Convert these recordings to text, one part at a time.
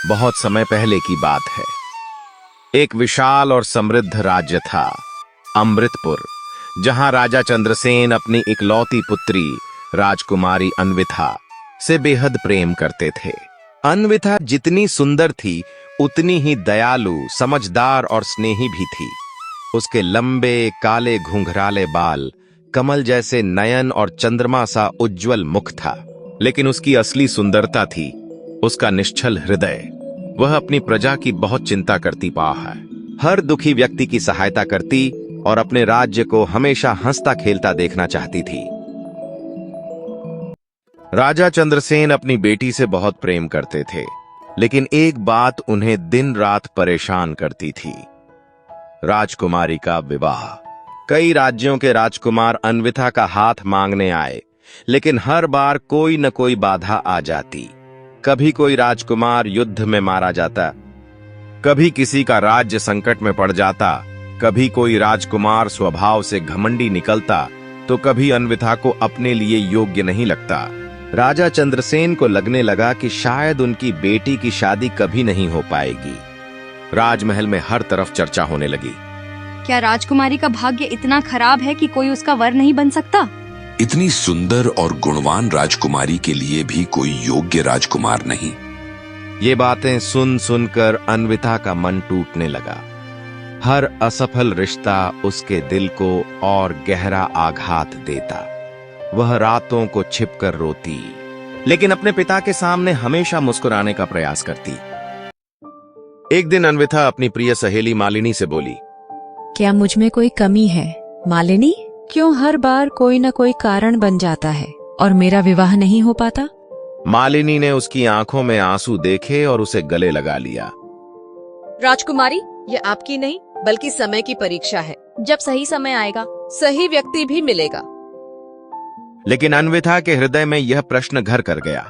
बहुत समय पहले की बात है। एक विशाल और समृद्ध राज्य था, अमृतपुर, जहां राजा चंद्रसेन अपनी इकलौती पुत्री राजकुमारी अन्विथा से बेहद प्रेम करते थे। अन्विथा जितनी सुंदर थी, उतनी ही दयालु, समझदार और स्नेही भी थी। उसके लंबे काले घुंघराले बाल, कमल जैसे नयन और चंद्रमा सा उज्जवल मुख था। लेकिन उसकी असली सुंदरता थी उसका निश्चल हृदय। वह अपनी प्रजा की बहुत चिंता करती है, हर दुखी व्यक्ति की सहायता करती और अपने राज्य को हमेशा हंसता खेलता देखना चाहती थी। राजा चंद्रसेन अपनी बेटी से बहुत प्रेम करते थे, लेकिन एक बात उन्हें दिन रात परेशान करती थी, राजकुमारी का विवाह। कई राज्यों के राजकुमार अन्विथा का हाथ मांगने आए, लेकिन हर बार कोई न कोई बाधा आ जाती। कभी कोई राजकुमार युद्ध में मारा जाता, कभी किसी का राज्य संकट में पड़ जाता, कभी कोई राजकुमार स्वभाव से घमंडी निकलता, तो कभी अन्विथा को अपने लिए योग्य नहीं लगता। राजा चंद्रसेन को लगने लगा कि शायद उनकी बेटी की शादी कभी नहीं हो पाएगी। राजमहल में हर तरफ चर्चा होने लगी। क्या राजकुमारी का भाग्य इतना खराब है कि कोई उसका वर नहीं बन सकता? इतनी सुंदर और गुणवान राजकुमारी के लिए भी कोई योग्य राजकुमार नहीं। ये बातें सुन सुनकर अन्विथा का मन टूटने लगा। हर असफल रिश्ता उसके दिल को और गहरा आघात देता। वह रातों को छिपकर रोती, लेकिन अपने पिता के सामने हमेशा मुस्कुराने का प्रयास करती। एक दिन अन्विथा अपनी प्रिय सहेली मालिनी से बोली, क्या मुझ में कोई कमी है मालिनी? क्यों हर बार कोई न कोई कारण बन जाता है और मेरा विवाह नहीं हो पाता? मालिनी ने उसकी आंखों में आंसू देखे और उसे गले लगा लिया। राजकुमारी, ये आपकी नहीं बल्कि समय की परीक्षा है। जब सही समय आएगा, सही व्यक्ति भी मिलेगा। लेकिन अन्विथा के हृदय में यह प्रश्न घर कर गया,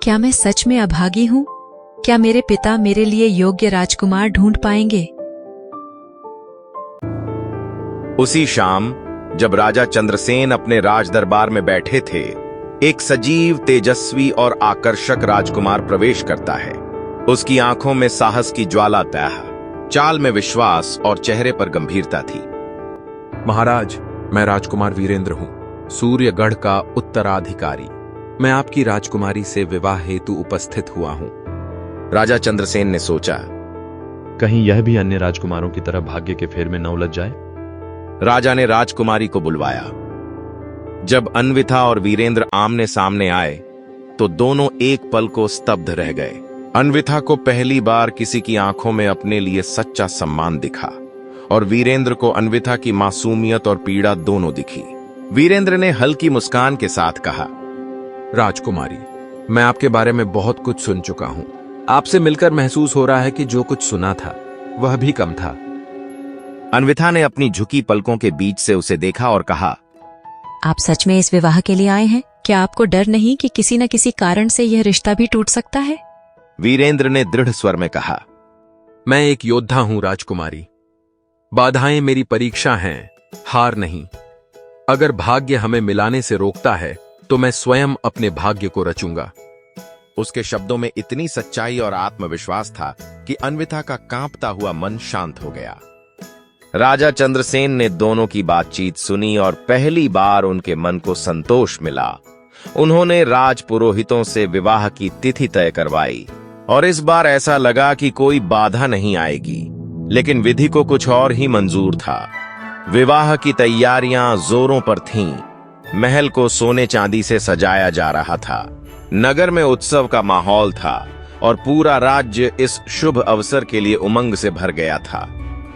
क्या मैं सच में अभागी हूँ? क्या मेरे पिता मेरे लिए योग्य राजकुमार ढूंढ पाएंगे? उसी शाम जब राजा चंद्रसेन अपने राज दरबार में बैठे थे, एक सजीव, तेजस्वी और आकर्षक राजकुमार प्रवेश करता है। उसकी आंखों में साहस की ज्वाला तैह, चाल में विश्वास और चेहरे पर गंभीरता थी। महाराज, मैं राजकुमार वीरेंद्र हूँ, सूर्यगढ़ का उत्तराधिकारी। मैं आपकी राजकुमारी से विवाह हेतु उपस्थित हुआ हूँ। राजा चंद्रसेन ने सोचा, कहीं यह भी अन्य राजकुमारों की तरह भाग्य के फेर में न उलझ जाए। राजा ने राजकुमारी को बुलवाया। जब अन्विथा और वीरेंद्र आमने सामने आए, तो दोनों एक पल को स्तब्ध रह गए। अन्विथा को पहली बार किसी की आंखों में अपने लिए सच्चा सम्मान दिखा, और वीरेंद्र को अन्विथा की मासूमियत और पीड़ा दोनों दिखी। वीरेंद्र ने हल्की मुस्कान के साथ कहा, राजकुमारी, मैं आपके बारे में बहुत कुछ सुन चुका हूँ। आपसे मिलकर महसूस हो रहा है कि जो कुछ सुना था वह भी कम था। अन्विथा ने अपनी झुकी पलकों के बीच से उसे देखा और कहा, आप सच में इस विवाह के लिए आए हैं? क्या आपको डर नहीं कि किसी न किसी कारण से यह रिश्ता भी टूट सकता है? वीरेंद्र ने दृढ़ स्वर में कहा, मैं एक योद्धा हूं राजकुमारी। बाधाएं मेरी परीक्षा हैं, हार नहीं। अगर भाग्य हमें मिलाने से रोकता है तो मैं स्वयं अपने भाग्य को रचूंगा। उसके शब्दों में इतनी सच्चाई और आत्मविश्वास था कि अन्विथा का कांपता हुआ मन शांत हो गया। राजा चंद्रसेन ने दोनों की बातचीत सुनी और पहली बार उनके मन को संतोष मिला। उन्होंने राज पुरोहितों से विवाह की तिथि तय करवाई, और इस बार ऐसा लगा कि कोई बाधा नहीं आएगी। लेकिन विधि को कुछ और ही मंजूर था। विवाह की तैयारियां जोरों पर थीं। महल को सोने चांदी से सजाया जा रहा था। नगर में उत्सव का माहौल था और पूरा राज्य इस शुभ अवसर के लिए उमंग से भर गया था।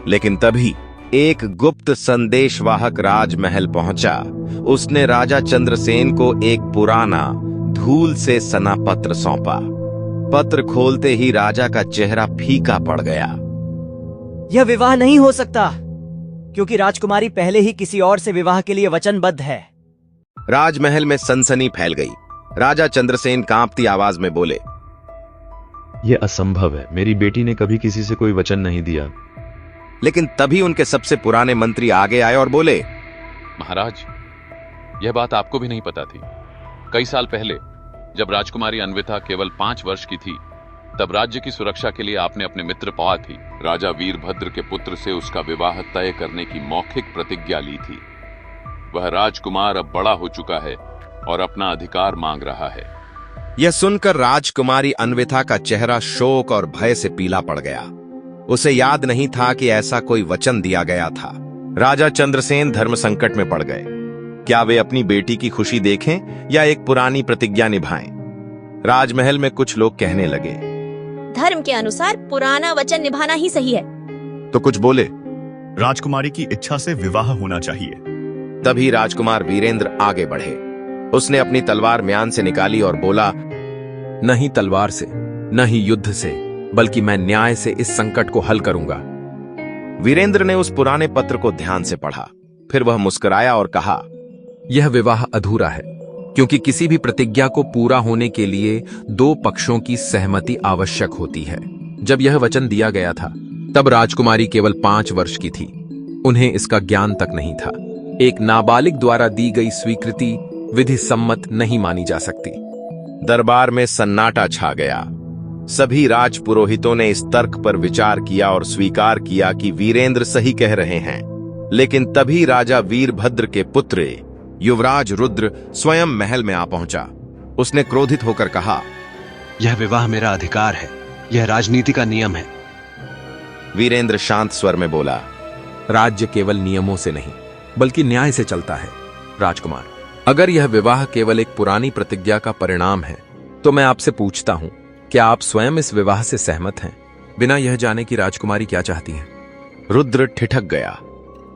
लेकिन तभी एक गुप्त संदेशवाहक राजमहल पहुंचा। उसने राजा चंद्रसेन को एक पुराना, धूल से सना पत्र सौंपा। पत्र खोलते ही राजा का चेहरा फीका पड़ गया। यह विवाह नहीं हो सकता, क्योंकि राजकुमारी पहले ही किसी और से विवाह के लिए वचनबद्ध है। राजमहल में सनसनी फैल गई। राजा चंद्रसेन कांपती आवाज में बोले, यह असंभव है। मेरी बेटी ने कभी किसी से कोई वचन नहीं दिया। लेकिन तभी उनके सबसे पुराने मंत्री आगे आए और बोले, महाराज, यह बात आपको भी नहीं पता थी। कई साल पहले जब राजकुमारी अन्विथा केवल 5 वर्ष की थी, तब राज्य की सुरक्षा के लिए आपने अपने मित्र पवा थी राजा वीरभद्र के पुत्र से उसका विवाह तय करने की मौखिक प्रतिज्ञा ली थी। वह राजकुमार अब बड़ा हो चुका है और अपना अधिकार मांग रहा है। यह सुनकर राजकुमारी अन्विता का चेहरा शोक और भय से पीला पड़ गया। उसे याद नहीं था कि ऐसा कोई वचन दिया गया था। राजा चंद्रसेन धर्म संकट में पड़ गए। क्या वे अपनी बेटी की खुशी देखें या एक पुरानी प्रतिज्ञा निभाएं? राजमहल में कुछ लोग कहने लगे, धर्म के अनुसार पुराना वचन निभाना ही सही है। तो कुछ बोले, राजकुमारी की इच्छा से विवाह होना चाहिए। तभी राजकुमार वीरेंद्र आगे बढ़े। उसने अपनी तलवार म्यान से निकाली और बोला, नहीं तलवार से, न ही युद्ध से, बल्कि मैं न्याय से इस संकट को हल करूंगा। वीरेंद्र ने उस पुराने पत्र को ध्यान से पढ़ा। फिर वह मुस्कुराया और कहा, यह विवाह अधूरा है, क्योंकि किसी भी प्रतिज्ञा को पूरा होने के लिए दो पक्षों की सहमति आवश्यक होती है। जब यह वचन दिया गया था, तब राजकुमारी केवल 5 वर्ष की थी। उन्हें इसका ज्ञान तक नहीं था। एक नाबालिग द्वारा दी गई स्वीकृति विधि सम्मत नहीं मानी जा सकती। दरबार में सन्नाटा छा गया। सभी राजपुरोहितों ने इस तर्क पर विचार किया और स्वीकार किया कि वीरेंद्र सही कह रहे हैं। लेकिन तभी राजा वीरभद्र के पुत्र युवराज रुद्र स्वयं महल में आ पहुंचा। उसने क्रोधित होकर कहा, यह विवाह मेरा अधिकार है, यह राजनीति का नियम है। वीरेंद्र शांत स्वर में बोला, राज्य केवल नियमों से नहीं, बल्कि न्याय से चलता है। राजकुमार, अगर यह विवाह केवल एक पुरानी प्रतिज्ञा का परिणाम है, तो मैं आपसे पूछता हूं, क्या आप स्वयं इस विवाह से सहमत हैं, बिना यह जाने कि राजकुमारी क्या चाहती है? रुद्र ठिठक गया।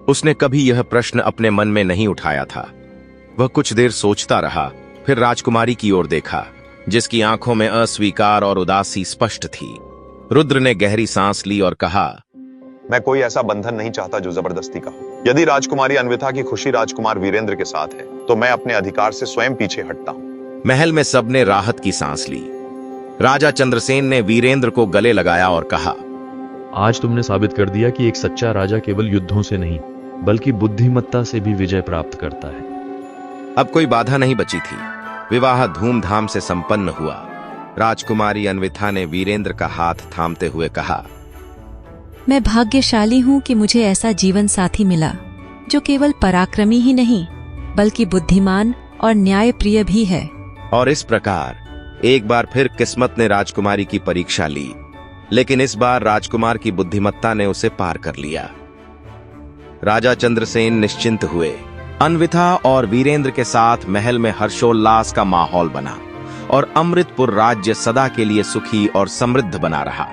उसने कभी यह प्रश्न अपने मन में नहीं उठाया था। वह कुछ देर सोचता रहा, फिर राजकुमारी की ओर देखा, जिसकी आंखों में अस्वीकार और उदासी स्पष्ट थी। रुद्र ने गहरी सांस ली और कहा, मैं कोई ऐसा बंधन नहीं चाहता जो जबरदस्ती का हो। यदि राजकुमारी अन्विता की खुशी राजकुमार वीरेंद्र के साथ है, तो मैं अपने अधिकार से स्वयं पीछे हटता हूं। महल में सबने राहत की सांस ली। राजा चंद्रसेन ने वीरेंद्र को गले लगाया और कहा, आज तुमने साबित कर दिया कि एक सच्चा राजा केवल युद्धों से नहीं, बल्कि बुद्धिमत्ता से भी विजय प्राप्त करता है। अब कोई बाधा नहीं बची थी। विवाह धूमधाम से संपन्न हुआ। राजकुमारी अन्विता ने वीरेंद्र का हाथ थामते हुए कहा, मैं भाग्यशाली हूँ कि मुझे ऐसा जीवन साथी मिला, जो केवल पराक्रमी ही नहीं, बल्कि बुद्धिमान और न्यायप्रिय भी है। और इस प्रकार एक बार फिर किस्मत ने राजकुमारी की परीक्षा ली, लेकिन इस बार राजकुमार की बुद्धिमत्ता ने उसे पार कर लिया। राजा चंद्रसेन निश्चिंत हुए। अन्विता और वीरेंद्र के साथ महल में हर्षोल्लास का माहौल बना और अमृतपुर राज्य सदा के लिए सुखी और समृद्ध बना रहा।